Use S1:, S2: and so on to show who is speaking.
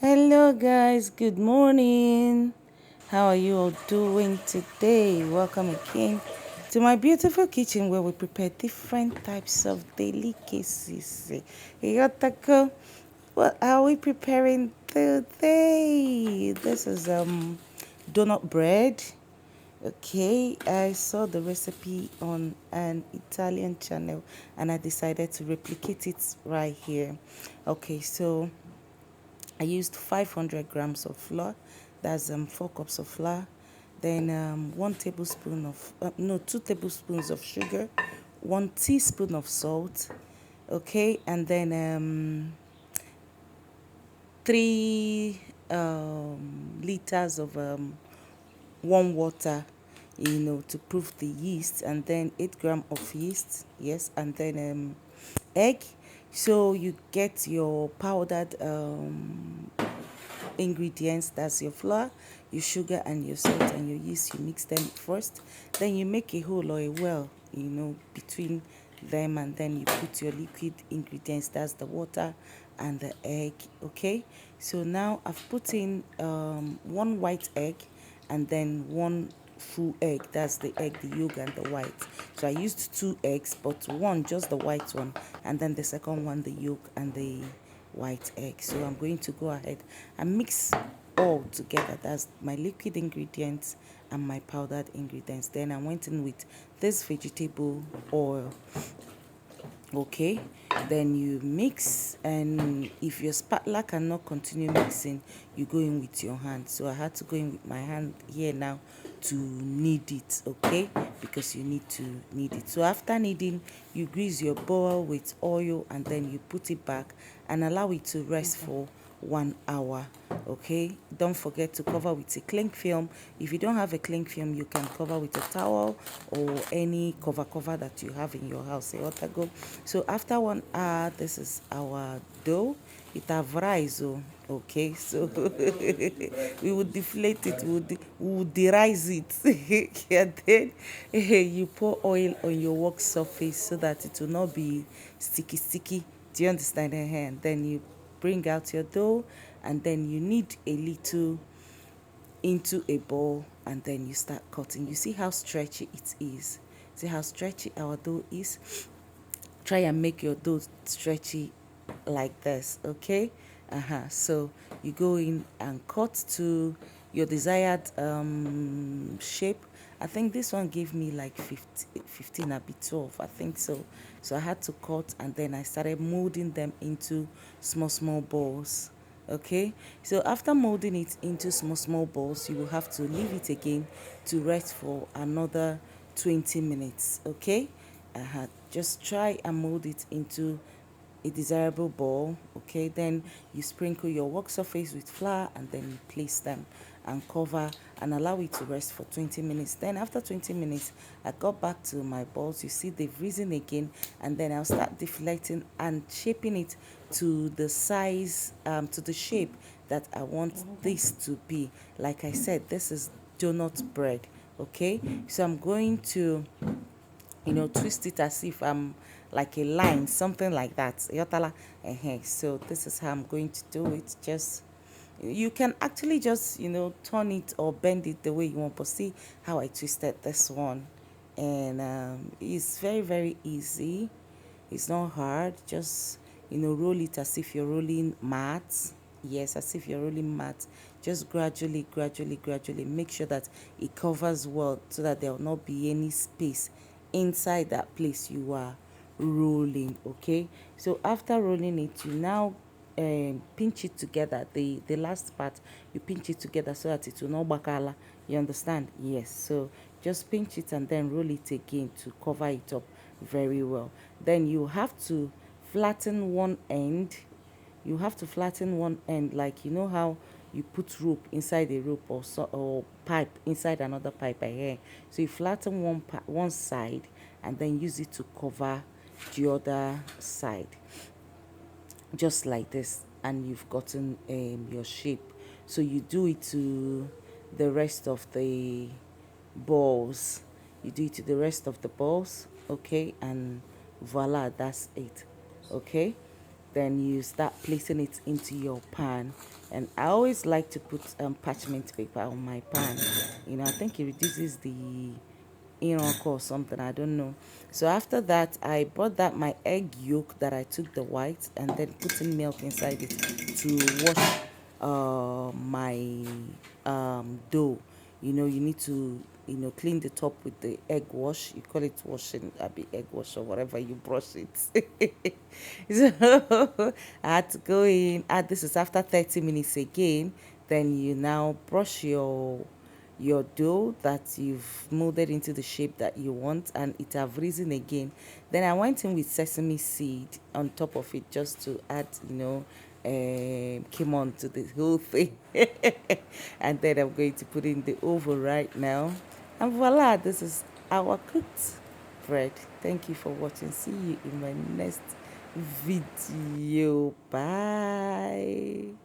S1: Hello, guys. Good morning. How are you all doing today? Welcome again to my beautiful kitchen where we prepare different types of delicacies. Yotako, what are we preparing today? This is donut bread. Okay, I saw the recipe on an Italian channel and I decided to replicate it right here. Okay, so I used 500 grams of flour, that's 4 cups of flour, then 1 tablespoon of, no, 2 tablespoons of sugar, 1 teaspoon of salt, okay, and then 3 liters of warm water, to proof the yeast, and then 8 grams of yeast, yes, and then egg. So you get your powdered ingredients, that's your flour, your sugar, and your salt and your yeast. You mix them first, then you make a hole or a well, between them, and then you put your liquid ingredients, that's the water and the egg. Okay, so now I've put in 1 white egg and then 1 full egg, that's the egg, the yolk, and the white. So I used 2 eggs, but one, just the white one, and then the second one, the yolk and the white egg. So I'm going to go ahead and mix all together. That's my liquid ingredients and my powdered ingredients. Then I went in with this vegetable oil. Okay, then you mix, and if your spatula cannot continue mixing, you go in with your hand. So I had to go in with my hand here now to knead it, okay, because you need to knead it. So after kneading, you grease your bowl with oil and then you put it back and allow it to rest for 1 hour. Okay, don't forget to cover with a cling film. If you don't have a cling film, you can cover with a towel or any cover that you have in your house. Go. So after 1 hour, this is our dough. It have rise. Okay, so we would deflate it, we would de-rise it. And then you pour oil on your work surface so that it will not be sticky. Do you understand? And then you bring out your dough, and then you knead a little into a bowl, and then you start cutting. You see how stretchy it is. See how stretchy our dough is. Try and make your dough stretchy like this, okay? So you go in and cut to your desired shape. I think this one gave me like 15 a bit 12, I think so. So I had to cut, and then I started molding them into small balls. Okay, so after molding it into small balls, you will have to leave it again to rest for another 20 minutes. Okay, just try and mold it into a desirable ball. Okay, then you sprinkle your work surface with flour, and then you place them and cover and allow it to rest for 20 minutes. Then after 20 minutes, I got back to my balls. You see they've risen again, and then I'll start deflecting and shaping it to the size, to the shape that I want this to be. Like I said, this is donut bread. Okay, so I'm going to twist it as if I'm like a line, something like that. Yotala. So this is how I'm going to do it. Just, you can actually just, turn it or bend it the way you want, but see how I twisted this one. And it's very easy. It's not hard. Just, roll it as if you're rolling mats. Yes, as if you're rolling mats. Just gradually make sure that it covers well, so that there will not be any space inside that place you are rolling. Okay, so after rolling it, you now pinch it together. The last part, you pinch it together so that it will not bakala. You understand? Yes. So just pinch it and then roll it again to cover it up very well. Then you have to flatten one end. You have to flatten one end, like, how you put rope inside a rope, or pipe inside another pipe here. So you flatten one side and then use it to cover the other side, just like this, and you've gotten your shape. So you do it to the rest of the balls. You do it to the rest of the balls, okay, and voila, that's it. Okay, Then you start placing it into your pan. And I always like to put parchment paper on my pan. I think it reduces the or something, I don't know. So after that, I brought that my egg yolk that I took the white and then putting milk inside it to wash my dough. You need to clean the top with the egg wash. You call it washing, be egg wash or whatever you brush it. So I had to go in. This is after 30 minutes again. Then you now brush your dough that you've molded into the shape that you want, and it have risen again. Then I went in with sesame seed on top of it just to add came on to the whole thing. And then I'm going to put in the oven right now, and voila, this is our cooked bread. Thank you for watching. See you in my next video. Bye.